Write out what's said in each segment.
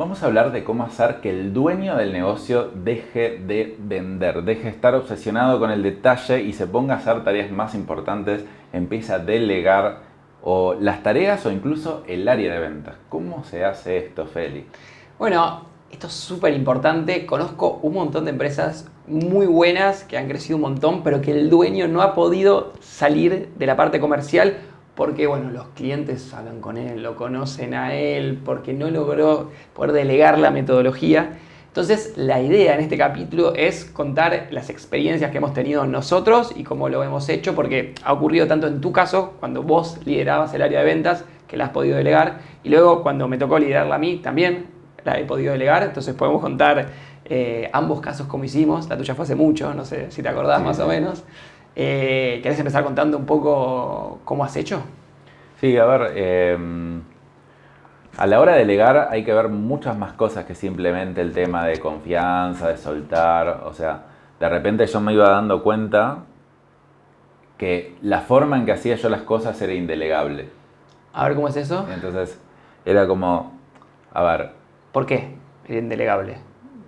Vamos a hablar de cómo hacer que el dueño del negocio deje de vender, deje de estar obsesionado con el detalle y se ponga a hacer tareas más importantes, empiece a delegar o las tareas o incluso el área de ventas. ¿Cómo se hace esto, Feli? Bueno, esto es súper importante. Conozco un montón de empresas muy buenas que han crecido un montón, pero que el dueño no ha podido salir de la parte comercial porque, bueno, los clientes hablan con él, lo conocen a él, porque no logró poder delegar la metodología. Entonces, la idea en este capítulo es contar las experiencias que hemos tenido nosotros y cómo lo hemos hecho, porque ha ocurrido tanto en tu caso, cuando vos liderabas el área de ventas, que la has podido delegar, y luego cuando me tocó liderarla a mí, también la he podido delegar. Entonces podemos contar ambos casos como hicimos. La tuya fue hace mucho, no sé si te acordás más o menos. ¿Querés empezar contando un poco cómo has hecho? Sí, a ver, a la hora de delegar hay que ver muchas más cosas que simplemente el tema de confianza, de soltar. O sea, de repente yo me iba dando cuenta que la forma en que hacía yo las cosas era indelegable. A ver cómo es eso. Entonces era como, a ver, ¿Por qué? Es indelegable.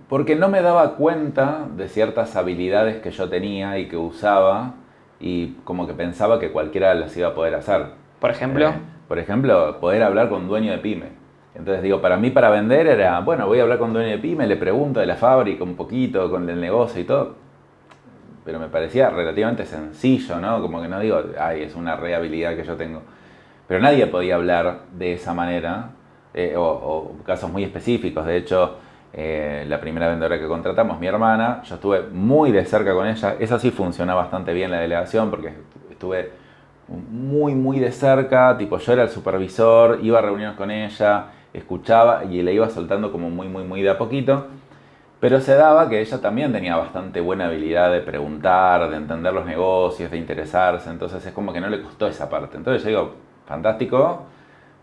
porque no me daba cuenta de ciertas habilidades que yo tenía y que usaba y como que pensaba que cualquiera las iba a poder hacer. Por ejemplo, Por ejemplo, poder hablar con un dueño de pyme. Entonces digo, para mí para vender era, bueno, voy a hablar con un dueño de pyme, le pregunto de la fábrica un poquito, con el negocio y todo. Pero me parecía relativamente sencillo, ¿no? Como que no digo, ay, es una rehabilidad que yo tengo. Pero nadie podía hablar de esa manera, o casos muy específicos. De hecho, la primera vendedora que contratamos, mi hermana, yo estuve muy de cerca con ella. Esa sí funciona bastante bien la delegación porque estuve muy de cerca, tipo yo era el supervisor, iba a reuniones con ella, escuchaba y le iba soltando como muy de a poquito. Pero se daba que ella también tenía bastante buena habilidad de preguntar, de entender los negocios, de interesarse. Entonces es como que no le costó esa parte. Entonces yo digo, fantástico,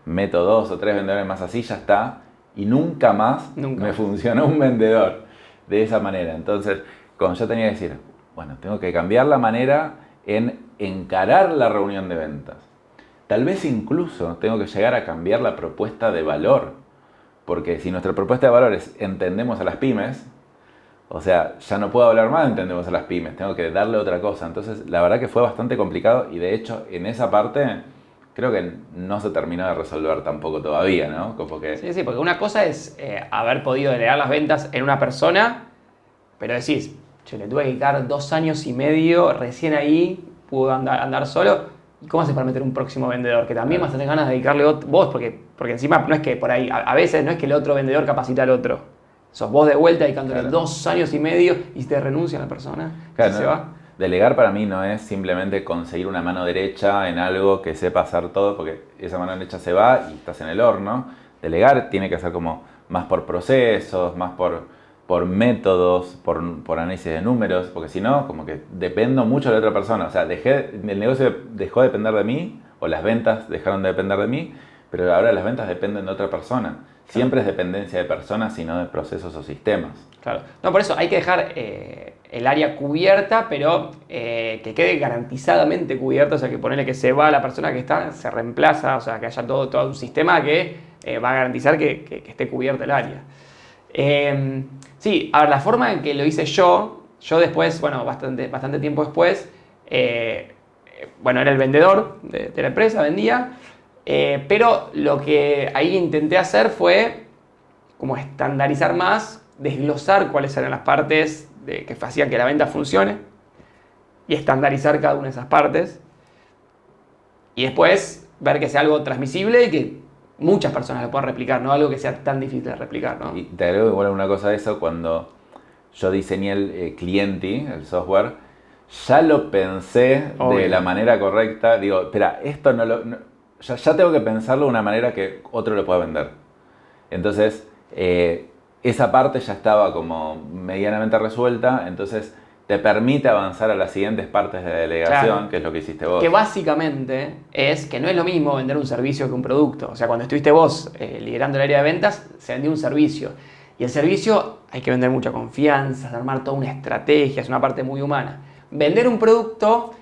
meto 2 o 3 vendedores más así, ya está. Y nunca más Nunca. me funcionó un vendedor de esa manera. Entonces, cuando yo tenía que decir, bueno, tengo que cambiar la manera en encarar la reunión de ventas. Tal vez incluso tengo que llegar a cambiar la propuesta de valor. Porque si nuestra propuesta de valor es entendemos a las pymes, o sea, ya no puedo hablar más de entendemos a las pymes, tengo que darle otra cosa. Entonces, la verdad que fue bastante complicado y de hecho, en esa parte, creo que no se terminó de resolver tampoco todavía, ¿no? Como que, sí, porque una cosa es haber podido delegar las ventas en una persona, pero decís, che, le tuve que dedicar 2 años y medio, recién ahí pudo andar solo. ¿Y cómo haces para meter un próximo vendedor? Que también vas a tener ganas de dedicarle vos, porque encima no es que por ahí, a veces no es que el otro vendedor capacita al otro. Sos vos de vuelta dedicándole claro. 2 años y medio y te renuncia a la persona. Claro, Se ¿no? va. Delegar para mí no es simplemente conseguir una mano derecha en algo que sepa hacer todo, porque esa mano derecha se va y estás en el horno. Delegar tiene que ser como más por procesos, más por métodos, por análisis de números, porque si no, como que dependo mucho de la otra persona. O sea, el negocio dejó de depender de mí, o las ventas dejaron de depender de mí, pero ahora las ventas dependen de otra persona. Siempre es dependencia de personas y no de procesos o sistemas. Claro. No, por eso hay que dejar el área cubierta, pero que quede garantizadamente cubierta. O sea, que ponerle que se va la persona que está, se reemplaza, o sea, que haya todo un sistema que va a garantizar que esté cubierta el área. Sí, a ver, la forma en que lo hice yo después, bueno, bastante tiempo después, bueno, era el vendedor de la empresa, vendía, pero lo que ahí intenté hacer fue como estandarizar más, desglosar cuáles eran las partes que hacían que la venta funcione y estandarizar cada una de esas partes y después ver que sea algo transmisible y que muchas personas lo puedan replicar, no algo que sea tan difícil de replicar, ¿no? Y te agrego igual una cosa de eso, cuando yo diseñé el Clienti, el software, ya lo pensé Obvio. de la manera correcta. Digo, espera, esto ya tengo que pensarlo de una manera que otro lo pueda vender. Entonces, esa parte ya estaba como medianamente resuelta, entonces te permite avanzar a las siguientes partes de delegación, Claro. que es lo que hiciste vos. Que básicamente es que no es lo mismo vender un servicio que un producto. O sea, cuando estuviste vos liderando el área de ventas, se vendió un servicio. Y el servicio hay que vender mucha confianza, armar toda una estrategia, es una parte muy humana. Vender un producto,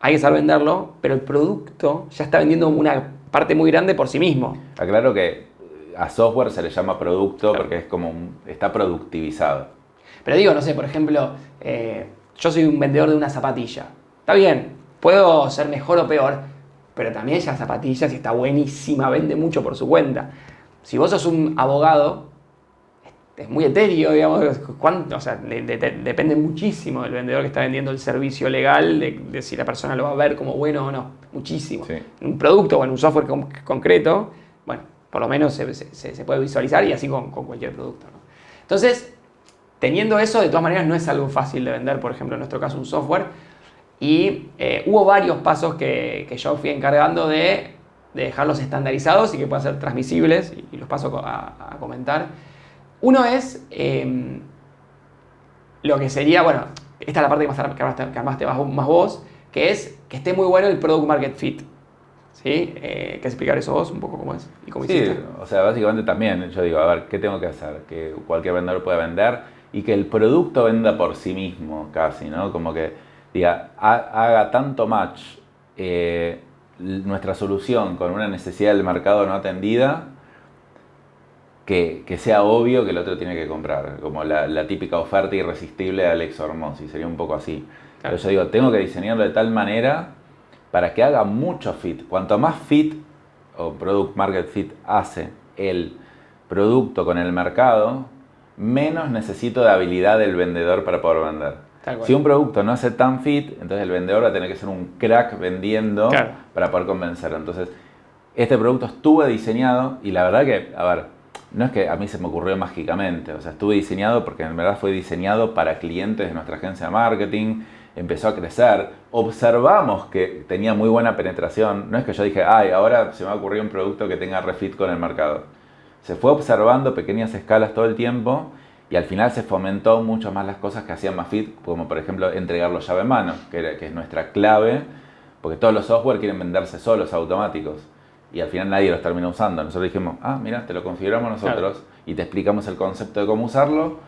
hay que saber venderlo, pero el producto ya está vendiendo una parte muy grande por sí mismo. Aclaro que a software se le llama producto porque es como está productivizado. Pero digo, no sé, por ejemplo, yo soy un vendedor de una zapatilla. Está bien, puedo ser mejor o peor, pero también esa zapatilla, si está buenísima, vende mucho por su cuenta. Si vos sos un abogado, es muy etéreo, digamos, o sea, depende muchísimo del vendedor que está vendiendo el servicio legal, de si la persona lo va a ver como bueno o no, muchísimo. Sí. En un producto o en un software concreto, bueno, por lo menos se puede visualizar y así con cualquier producto, ¿no? Entonces, teniendo eso, de todas maneras, no es algo fácil de vender, por ejemplo, en nuestro caso, un software. Y hubo varios pasos que yo fui encargando de dejarlos estandarizados y que puedan ser transmisibles, y los paso a comentar. Uno es lo que sería, bueno, esta es la parte que armaste más vos, que es que esté muy bueno el Product Market Fit. ¿Sí? ¿Querés explicar eso vos un poco cómo es y cómo hiciste? Sí, o sea, básicamente también yo digo, a ver, ¿qué tengo que hacer? Que cualquier vendedor pueda vender y que el producto venda por sí mismo casi, ¿no? Como que diga, haga tanto match nuestra solución con una necesidad del mercado no atendida que sea obvio que el otro tiene que comprar, como la típica oferta irresistible de Alex Hormozzi, sería un poco así. Claro. Pero yo digo, tengo que diseñarlo de tal manera para que haga mucho fit. Cuanto más fit o product market fit hace el producto con el mercado, menos necesito de habilidad del vendedor para poder vender. Si un producto no hace tan fit, entonces el vendedor va a tener que ser un crack vendiendo para poder convencerlo. Entonces, este producto estuvo diseñado y la verdad que, a ver, no es que a mí se me ocurrió mágicamente, o sea, estuvo diseñado porque en verdad fue diseñado para clientes de nuestra agencia de marketing, empezó a crecer, observamos que tenía muy buena penetración, no es que yo dije, ay, ahora se me ha ocurrido un producto que tenga refit con el mercado. Se fue observando pequeñas escalas todo el tiempo y al final se fomentó mucho más las cosas que hacían más fit, como por ejemplo entregarlo llave en mano, que es nuestra clave, porque todos los software quieren venderse solos, automáticos. Y al final nadie los termina usando. Nosotros dijimos, mira, te lo configuramos nosotros y te explicamos el concepto de cómo usarlo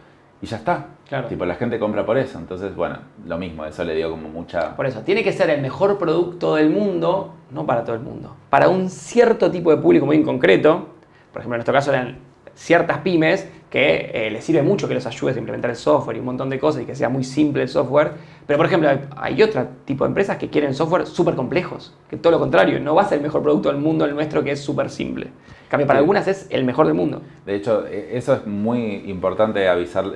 y ya está. Claro. Tipo, la gente compra por eso. Entonces, bueno, lo mismo, eso le dio como mucha... Por eso, tiene que ser el mejor producto del mundo, no para todo el mundo. Para un cierto tipo de público muy en concreto, por ejemplo, en nuestro caso eran ciertas pymes que les sirve mucho que los ayudes a implementar el software y un montón de cosas y que sea muy simple el software. Pero, por ejemplo, hay otro tipo de empresas que quieren software súper complejos, que todo lo contrario, no va a ser el mejor producto del mundo el nuestro que es súper simple. En cambio, para algunas es el mejor del mundo. De hecho, eso es muy importante avisar,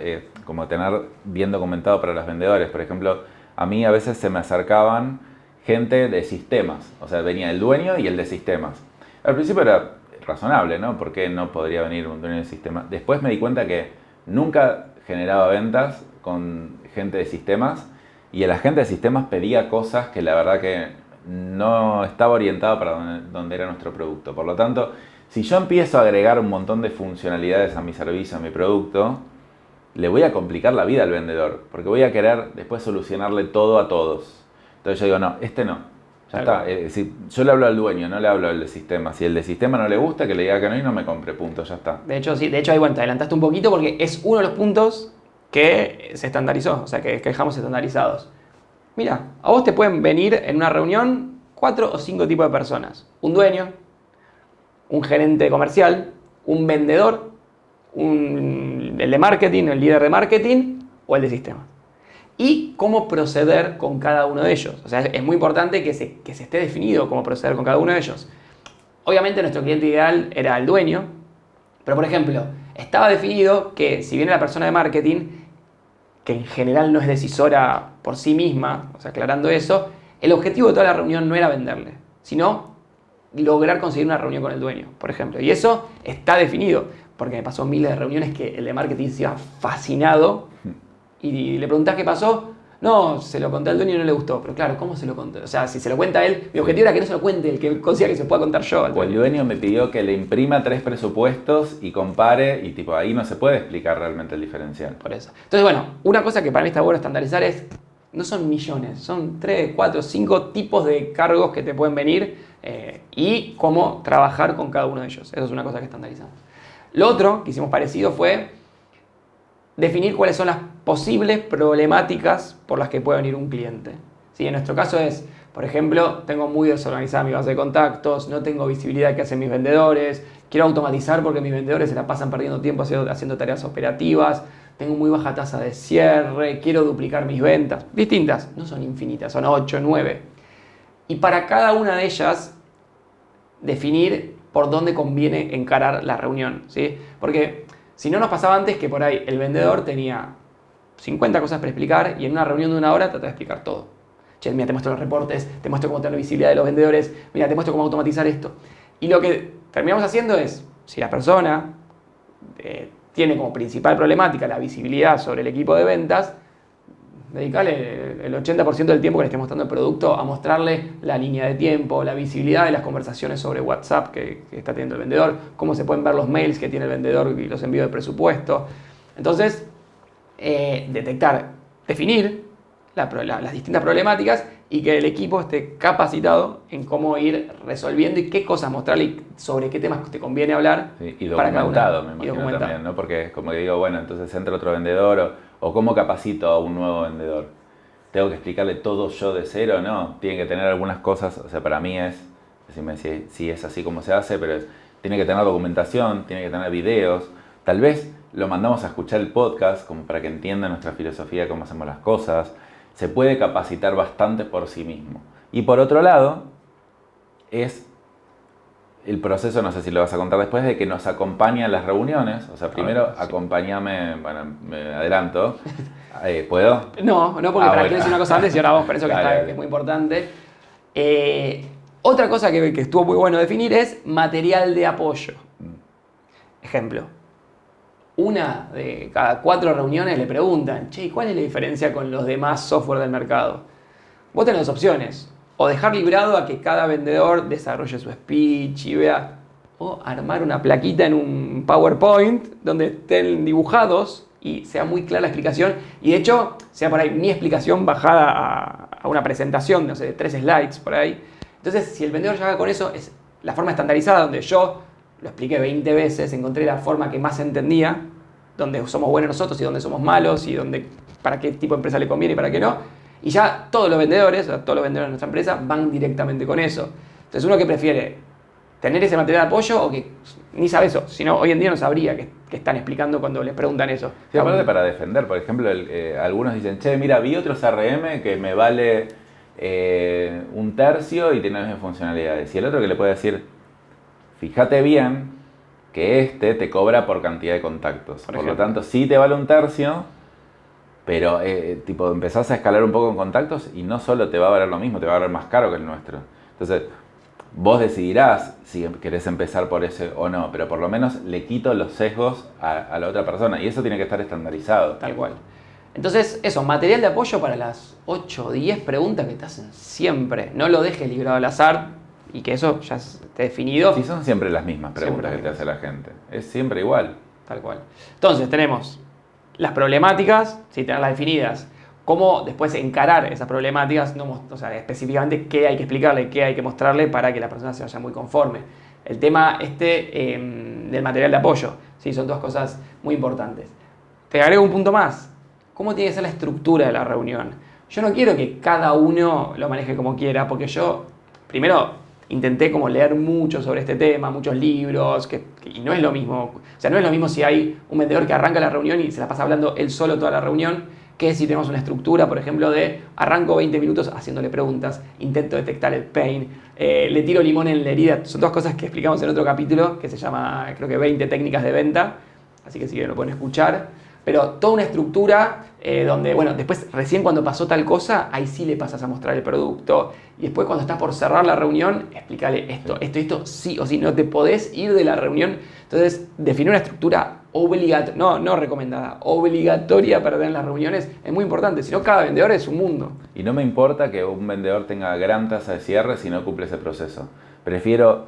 como tener bien documentado para los vendedores. Por ejemplo, a mí a veces se me acercaban gente de sistemas, o sea, venía el dueño y el de sistemas. Al principio era razonable, ¿no? ¿Por qué no podría venir un dueño de sistema? Después me di cuenta que nunca generaba ventas con gente de sistemas y el agente de sistemas pedía cosas que la verdad que no estaba orientado para donde era nuestro producto. Por lo tanto, si yo empiezo a agregar un montón de funcionalidades a mi servicio, a mi producto, le voy a complicar la vida al vendedor, porque voy a querer después solucionarle todo a todos. Entonces yo digo, no, este no. Ya está. Es decir, yo le hablo al dueño, no le hablo al de sistema. Si el de sistema no le gusta, que le diga que no y no me compre, punto, ya está. De hecho, sí, de hecho ahí, bueno, te adelantaste un poquito porque es uno de los puntos que se estandarizó, o sea, que dejamos estandarizados. Mira, a vos te pueden venir en una reunión 4 o 5 tipos de personas. Un dueño, un gerente comercial, un vendedor, el de marketing, el líder de marketing o el de sistema. Y cómo proceder con cada uno de ellos. O sea, es muy importante que se esté definido cómo proceder con cada uno de ellos. Obviamente nuestro cliente ideal era el dueño, pero por ejemplo, estaba definido que si viene la persona de marketing, que en general no es decisora por sí misma, o sea, aclarando eso, el objetivo de toda la reunión no era venderle, sino lograr conseguir una reunión con el dueño, por ejemplo. Y eso está definido, porque me pasó miles de reuniones que el de marketing se iba fascinado y le preguntás qué pasó. No, se lo conté al dueño y no le gustó. Pero claro, ¿cómo se lo conté? O sea, si se lo cuenta él, mi objetivo era que no se lo cuente, el que consiga que se pueda contar yo. O el dueño me pidió que le imprima 3 presupuestos y compare, y tipo ahí no se puede explicar realmente el diferencial. Por eso. Entonces, bueno, una cosa que para mí está bueno estandarizar es, no son millones, son 3, 4, 5 tipos de cargos que te pueden venir y cómo trabajar con cada uno de ellos. Eso es una cosa que estandarizamos. Lo otro que hicimos parecido fue definir cuáles son las posibles problemáticas por las que puede venir un cliente. ¿Sí? En nuestro caso es, por ejemplo, tengo muy desorganizada mi base de contactos, no tengo visibilidad de qué hacen mis vendedores, quiero automatizar porque mis vendedores se la pasan perdiendo tiempo haciendo tareas operativas, tengo muy baja tasa de cierre, quiero duplicar mis ventas. Distintas, no son infinitas, son 8, 9. Y para cada una de ellas, definir por dónde conviene encarar la reunión, ¿sí? Porque si no nos pasaba antes que por ahí el vendedor tenía 50 cosas para explicar y en una reunión de 1 hora trata de explicar todo. Che, mira, te muestro los reportes, te muestro cómo tener la visibilidad de los vendedores, mira, te muestro cómo automatizar esto. Y lo que terminamos haciendo es, si la persona tiene como principal problemática la visibilidad sobre el equipo de ventas, dedicarle el 80% del tiempo que le esté mostrando el producto a mostrarle la línea de tiempo, la visibilidad de las conversaciones sobre WhatsApp que está teniendo el vendedor, cómo se pueden ver los mails que tiene el vendedor y los envíos de presupuesto. Entonces, definir las distintas problemáticas y que el equipo esté capacitado en cómo ir resolviendo y qué cosas mostrarle y sobre qué temas te conviene hablar. Sí, y documentado, me imagino también, ¿no? Porque es como que digo, bueno, entonces entra otro vendedor o cómo capacito a un nuevo vendedor. ¿Tengo que explicarle todo yo de cero? No, tiene que tener algunas cosas, o sea, para mí decime si es así como se hace, pero tiene que tener documentación, tiene que tener videos. Tal vez lo mandamos a escuchar el podcast como para que entienda nuestra filosofía, cómo hacemos las cosas. Se puede capacitar bastante por sí mismo. Y por otro lado, es el proceso, no sé si lo vas a contar después, de que nos acompaña en las reuniones. O sea, primero acompáñame, bueno, me adelanto. ¿Puedo? No, porque quiero decir una cosa antes y ahora vamos por eso que es muy importante. Otra cosa que estuvo muy bueno definir es material de apoyo. Ejemplo. Una de cada 4 reuniones le preguntan, che, ¿cuál es la diferencia con los demás software del mercado? Vos tenés 2 opciones. O dejar librado a que cada vendedor desarrolle su speech y vea, o armar una plaquita en un PowerPoint donde estén dibujados y sea muy clara la explicación. Y de hecho, sea por ahí mi explicación bajada a una presentación, no sé, de 3 slides por ahí. Entonces, si el vendedor llega con eso, es la forma estandarizada donde yo lo expliqué 20 veces, encontré la forma que más entendía, donde somos buenos nosotros y donde somos malos y donde, para qué tipo de empresa le conviene y para qué no. Y ya todos los vendedores de nuestra empresa van directamente con eso. Entonces, uno que prefiere tener ese material de apoyo o que ni sabe eso, sino hoy en día no sabría qué están explicando cuando les preguntan eso. Sí, aparte para defender, por ejemplo, algunos dicen, che, mira, vi otro CRM que me vale 1/3 y tiene las mismas funcionalidades. Y el otro que le puede decir, fíjate bien que te cobra por cantidad de contactos. Por lo tanto, sí te vale 1/3, pero empezás a escalar un poco en contactos y no solo te va a valer lo mismo, te va a valer más caro que el nuestro. Entonces, vos decidirás si querés empezar por ese o no, pero por lo menos le quito los sesgos a la otra persona y eso tiene que estar estandarizado. Tal cual. Entonces, eso, material de apoyo para las 8 o 10 preguntas que te hacen siempre. No lo dejes librado al azar. Y que eso ya esté definido. Sí, son siempre las mismas preguntas que te hace la gente. Es siempre igual. Tal cual. Entonces, tenemos las problemáticas, sí, tenerlas definidas. Cómo después encarar esas problemáticas, o sea, específicamente qué hay que explicarle, qué hay que mostrarle para que la persona se vaya muy conforme. El tema del material de apoyo, sí, son 2 cosas muy importantes. Te agrego un punto más. ¿Cómo tiene que ser la estructura de la reunión? Yo no quiero que cada uno lo maneje como quiera, porque yo, primero, intenté como leer mucho sobre este tema, muchos libros, y no es lo mismo. O sea, no es lo mismo si hay un vendedor que arranca la reunión y se la pasa hablando él solo toda la reunión, que si tenemos una estructura, por ejemplo, de arranco 20 minutos haciéndole preguntas, intento detectar el pain, le tiro limón en la herida. Son 2 cosas que explicamos en otro capítulo que se llama, creo que 20 técnicas de venta, así que si quieren lo pueden escuchar. Pero toda una estructura donde, bueno, después recién cuando pasó tal cosa, ahí sí le pasas a mostrar el producto. Y después cuando estás por cerrar la reunión, explícale esto, sí o sí, no te podés ir de la reunión. Entonces, definir una estructura obligatoria, no recomendada, obligatoria para tener en las reuniones es muy importante. Si no, cada vendedor es un mundo. Y no me importa que un vendedor tenga gran tasa de cierre si no cumple ese proceso. Prefiero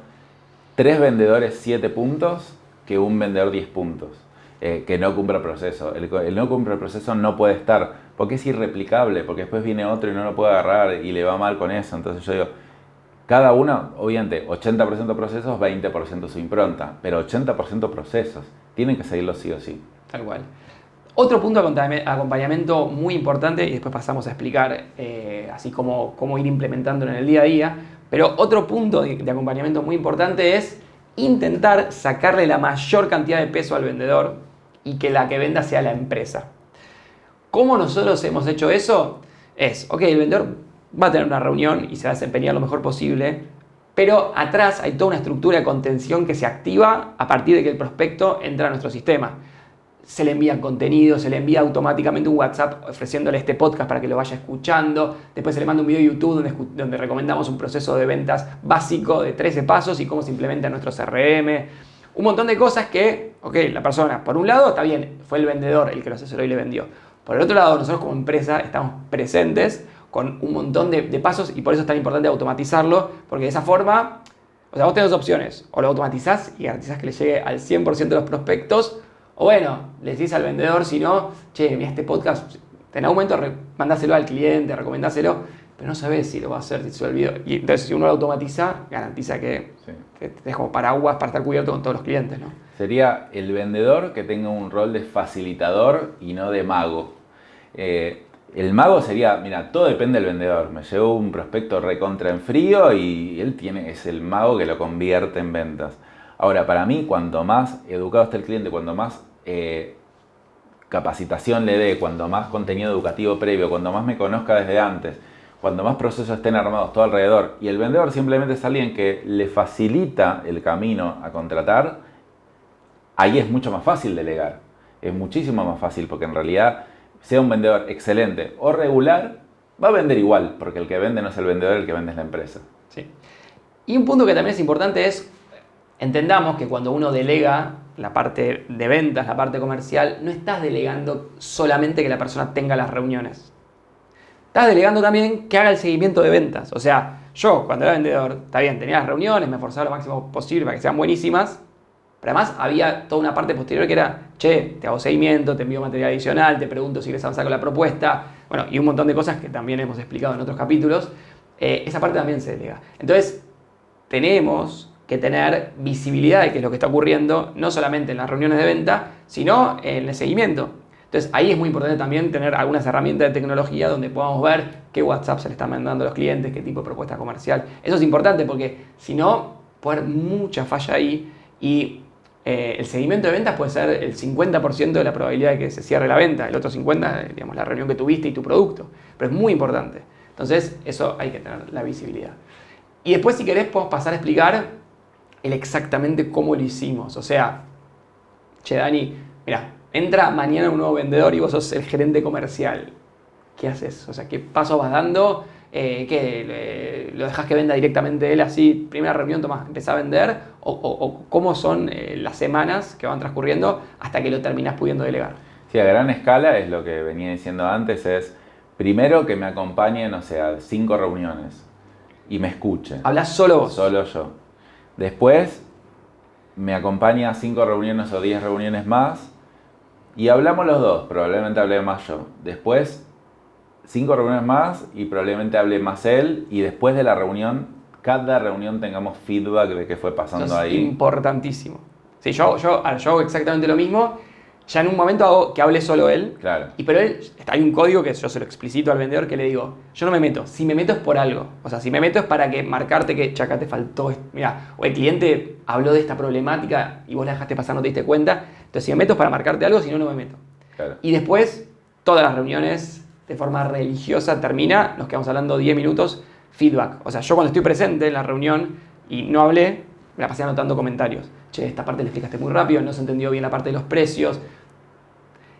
3 vendedores 7 puntos que un vendedor 10 puntos. Que no cumpla el proceso. El no cumple el proceso no puede estar, porque es irreplicable, porque después viene otro y no lo puede agarrar y le va mal con eso. Entonces yo digo, cada uno, obviamente, 80% procesos, 20% su impronta, pero 80% procesos. Tienen que seguirlo sí o sí. Tal cual. Otro punto de acompañamiento muy importante, y después pasamos a explicar así cómo ir implementándolo en el día a día, pero otro punto de acompañamiento muy importante es intentar sacarle la mayor cantidad de peso al vendedor y que la que venda sea la empresa. ¿Cómo nosotros hemos hecho eso? Ok, el vendedor va a tener una reunión y se va a desempeñar lo mejor posible, pero atrás hay toda una estructura de contención que se activa a partir de que el prospecto entra a nuestro sistema. Se le envía contenido, se le envía automáticamente un WhatsApp ofreciéndole este podcast para que lo vaya escuchando. Después se le manda un video de YouTube donde recomendamos un proceso de ventas básico de 13 pasos y cómo se implementa en nuestro CRM. Un montón de cosas que, la persona, por un lado, está bien, fue el vendedor el que lo asesoró y le vendió. Por el otro lado, nosotros como empresa estamos presentes con un montón de pasos y por eso es tan importante automatizarlo, porque de esa forma, vos tenés dos opciones. O lo automatizás y garantizás que le llegue al 100% de los prospectos, o bueno, le decís al vendedor, si no, che, mira este podcast, en algún momento mandáselo al cliente, recomendáselo, pero no sabés si lo va a hacer, si se lo olvidó. Y entonces, si uno lo automatiza, garantiza que tenés como paraguas para estar cubierto con todos los clientes, ¿no? Sería el vendedor que tenga un rol de facilitador y no de mago. El mago sería, mira, todo depende del vendedor. Me llegó un prospecto recontra en frío y él es el mago que lo convierte en ventas. Ahora, para mí, cuanto más educado esté el cliente, cuanto más capacitación le dé, cuanto más contenido educativo previo, cuanto más me conozca desde antes, cuanto más procesos estén armados todo alrededor, y el vendedor simplemente es alguien que le facilita el camino a contratar, ahí es mucho más fácil delegar. Es muchísimo más fácil porque en realidad, sea un vendedor excelente o regular, va a vender igual, porque el que vende no es el vendedor, el que vende es la empresa. Sí. Y un punto que también es importante es, entendamos que cuando uno delega la parte de ventas, la parte comercial, no estás delegando solamente que la persona tenga las reuniones. Estás delegando también que haga el seguimiento de ventas. O sea, yo cuando era vendedor, está bien, tenía las reuniones, me esforzaba lo máximo posible para que sean buenísimas, pero además había toda una parte posterior que era, che, te hago seguimiento, te envío material adicional, te pregunto si quieres avanzar con la propuesta, bueno, y un montón de cosas que también hemos explicado en otros capítulos. Esa parte también se delega. Entonces, tenemos que tener visibilidad de qué es lo que está ocurriendo, no solamente en las reuniones de venta, sino en el seguimiento. Entonces, ahí es muy importante también tener algunas herramientas de tecnología donde podamos ver qué WhatsApp se le están mandando a los clientes, qué tipo de propuesta comercial. Eso es importante porque si no, puede haber mucha falla ahí y el seguimiento de ventas puede ser el 50% de la probabilidad de que se cierre la venta, el otro 50%, digamos, la reunión que tuviste y tu producto. Pero es muy importante. Entonces, eso hay que tener la visibilidad. Y después, si querés, podemos pasar a explicar exactamente cómo lo hicimos. O sea, che, Dani, mira, entra mañana un nuevo vendedor y vos sos el gerente comercial. ¿Qué haces? O sea, ¿qué paso vas dando? ¿Lo dejás que venda directamente él así? Primera reunión, tomás, empezás a vender. ¿O cómo son las semanas que van transcurriendo hasta que lo terminás pudiendo delegar? Sí, a gran escala es lo que venía diciendo antes, es primero que me acompañe, no sé, a 5 reuniones y me escuche. ¿Hablás solo vos? Solo yo. Después me acompaña a 5 reuniones o 10 reuniones más y hablamos los dos, probablemente hable más yo. Después 5 reuniones más y probablemente hable más él y después de la reunión, cada reunión tengamos feedback de qué fue pasando eso es ahí. Importantísimo. Sí, yo hago exactamente lo mismo. Ya en un momento hago que hable solo él. Claro. Pero hay un código que yo se lo explicito al vendedor que le digo, yo no me meto. Si me meto es por algo. O sea, si me meto es para que marcarte que, acá te faltó esto. Mira, o el cliente habló de esta problemática y vos la dejaste pasar, no te diste cuenta. Entonces, si me meto es para marcarte algo, si no, no me meto. Claro. Y después, todas las reuniones de forma religiosa termina, nos quedamos hablando 10 minutos, feedback. O sea, yo cuando estoy presente en la reunión y no hablé, me la pasé anotando comentarios. Che, esta parte le explicaste muy rápido, no se entendió bien la parte de los precios.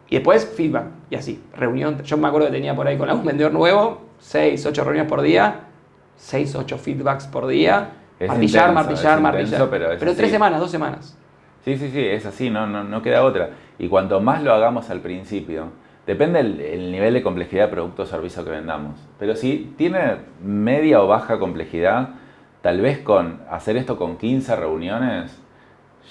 Y después feedback. Y así, reunión. Yo me acuerdo que tenía por ahí con algún vendedor nuevo, 6, 8 reuniones por día, 6, 8 feedbacks por día. Es martillar. Pero 3 así. semanas, 2 semanas. Sí, es así, no queda otra. Y cuanto más lo hagamos al principio, depende el nivel de complejidad de producto o servicio que vendamos. Pero si tiene media o baja complejidad, tal vez con hacer esto con 15 reuniones,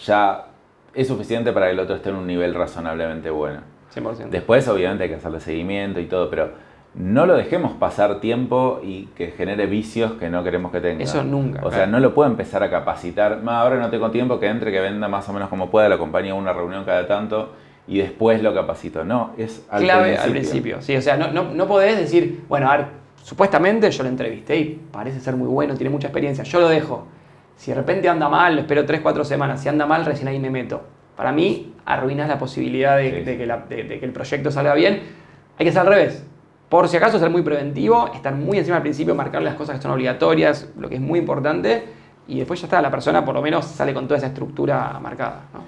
ya es suficiente para que el otro esté en un nivel razonablemente bueno. 100%. Después, obviamente, hay que hacerle seguimiento y todo, pero no lo dejemos pasar tiempo y que genere vicios que no queremos que tenga. Eso nunca. O sea, no lo puedo empezar a capacitar. Ahora no tengo tiempo, que entre, que venda más o menos como pueda, lo acompañe a una reunión cada tanto y después lo capacito. No, es clave al principio. Sí, o sea, no podés decir, bueno, a ver, supuestamente yo lo entrevisté y parece ser muy bueno, tiene mucha experiencia, yo lo dejo. Si de repente anda mal, lo espero 3-4 semanas. Si anda mal, recién ahí me meto. Para mí, arruinas la posibilidad de que el proyecto salga bien. Hay que ser al revés. Por si acaso, ser muy preventivo, estar muy encima al principio, marcar las cosas que son obligatorias, lo que es muy importante, y después ya está, la persona por lo menos sale con toda esa estructura marcada, ¿no?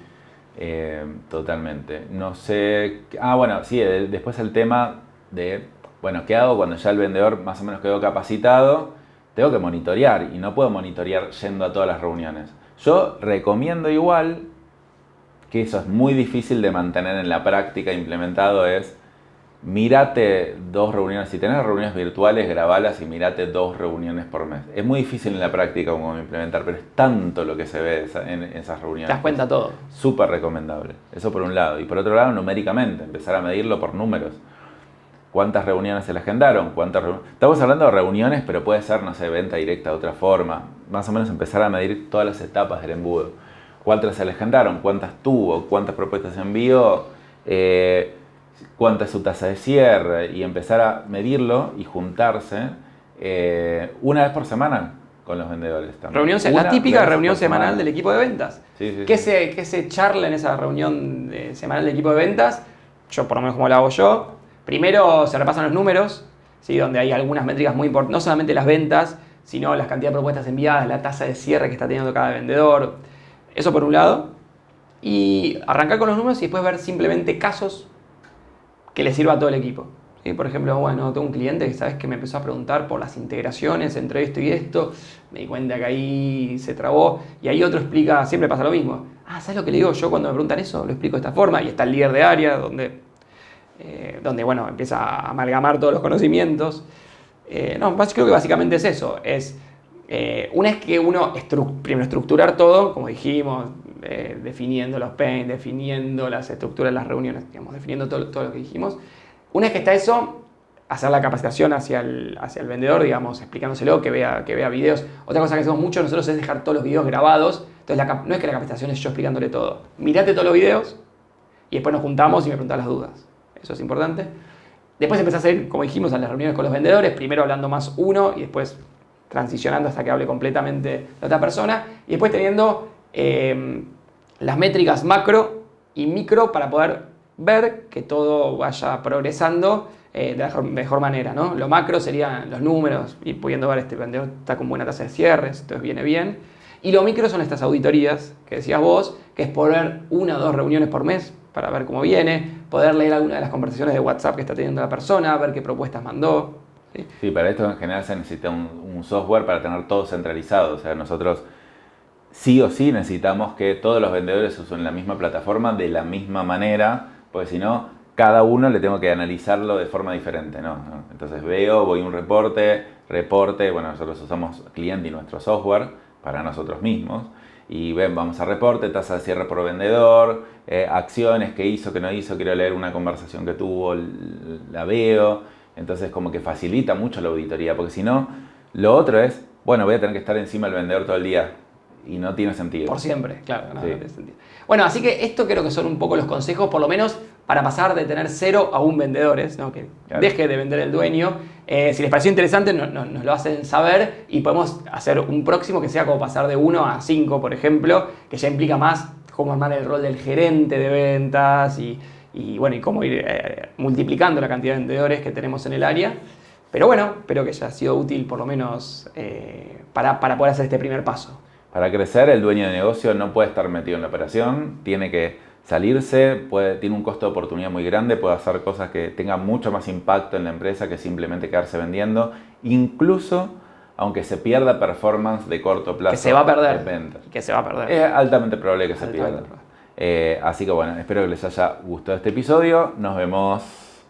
Totalmente. No sé. Bueno, sí, después el tema de, bueno, ¿qué hago cuando ya el vendedor más o menos quedó capacitado? Tengo que monitorear y no puedo monitorear yendo a todas las reuniones. Yo recomiendo igual, que eso es muy difícil de mantener en la práctica implementado, es mírate 2 reuniones. Si tenés reuniones virtuales, grabalas y mírate 2 reuniones por mes. Es muy difícil en la práctica como implementar, pero es tanto lo que se ve en esas reuniones. Te das cuenta todo. Súper recomendable. Eso por un lado. Y por otro lado, numéricamente, empezar a medirlo por números. ¿Cuántas reuniones se le agendaron? Estamos hablando de reuniones, pero puede ser, no sé, venta directa de otra forma. Más o menos empezar a medir todas las etapas del embudo. ¿Cuántas se le agendaron? ¿Cuántas tuvo? ¿Cuántas propuestas envió? ¿Cuánta es su tasa de cierre? Y empezar a medirlo y juntarse una vez por semana con los vendedores también. La típica reunión semanal del equipo de ventas. Sí. ¿Qué se charla en esa reunión semanal del equipo de ventas? Yo, por lo menos como lo hago yo, primero se repasan los números, ¿sí? Donde hay algunas métricas muy importantes, no solamente las ventas, sino la cantidad de propuestas enviadas, la tasa de cierre que está teniendo cada vendedor. Eso por un lado. Y arrancar con los números y después ver simplemente casos que le sirva a todo el equipo. ¿Sí? Por ejemplo, bueno, tengo un cliente que sabes que me empezó a preguntar por las integraciones entre esto y esto, me di cuenta que ahí se trabó, y ahí otro explica, siempre pasa lo mismo. ¿Sabes lo que le digo yo cuando me preguntan eso? Lo explico de esta forma, y está el líder de área, donde bueno, empieza a amalgamar todos los conocimientos. Creo que básicamente es eso, una vez que uno primero estructurar todo, como dijimos, definiendo los pain, definiendo las estructuras de las reuniones, digamos, definiendo todo lo que dijimos. Una vez que está eso, hacer la capacitación hacia el vendedor, digamos, explicándoselo, que vea videos. Otra cosa que hacemos mucho nosotros es dejar todos los videos grabados. Entonces no es que la capacitación es yo explicándole todo. Mirate todos los videos y después nos juntamos y me preguntás las dudas. Eso es importante. Después empezás a ir, como dijimos, a las reuniones con los vendedores, primero hablando más uno y después transicionando hasta que hable completamente la otra persona. Y después teniendo las métricas macro y micro para poder ver que todo vaya progresando de la mejor manera, ¿no? Lo macro serían los números, ir pudiendo ver este vendedor está con buena tasa de cierres, entonces viene bien. Y lo micro son estas auditorías que decías vos, que es poder 1 o 2 reuniones por mes para ver cómo viene, poder leer alguna de las conversaciones de WhatsApp que está teniendo la persona, ver qué propuestas mandó. Sí, para esto en general se necesita un software para tener todo centralizado. O sea, nosotros sí o sí necesitamos que todos los vendedores usen la misma plataforma de la misma manera, porque si no, cada uno le tengo que analizarlo de forma diferente, ¿no? Entonces voy a un reporte, bueno, nosotros usamos cliente y nuestro software para nosotros mismos, y vamos a reporte, tasa de cierre por vendedor, acciones que hizo, que no hizo, quiero leer una conversación que tuvo, la veo. Entonces como que facilita mucho la auditoría, porque si no, lo otro es, bueno, voy a tener que estar encima del vendedor todo el día y no tiene sentido. Por siempre, claro, no tiene sentido. Bueno, así que esto creo que son un poco los consejos, por lo menos para pasar de tener 0 a 1 vendedores, ¿no? Que deje de vender el dueño. Si les pareció interesante, nos lo hacen saber y podemos hacer un próximo que sea como pasar de 1 a 5, por ejemplo, que ya implica más cómo armar el rol del gerente de ventas y cómo ir multiplicando la cantidad de vendedores que tenemos en el área. Pero bueno, espero que haya sido útil por lo menos para poder hacer este primer paso. Para crecer, el dueño de negocio no puede estar metido en la operación, tiene que salirse, tiene un costo de oportunidad muy grande, puede hacer cosas que tengan mucho más impacto en la empresa que simplemente quedarse vendiendo, incluso aunque se pierda performance de corto plazo. Que se va a perder. Que se va a perder. Es altamente probable que se pierda. Así que bueno, espero que les haya gustado este episodio. Nos vemos.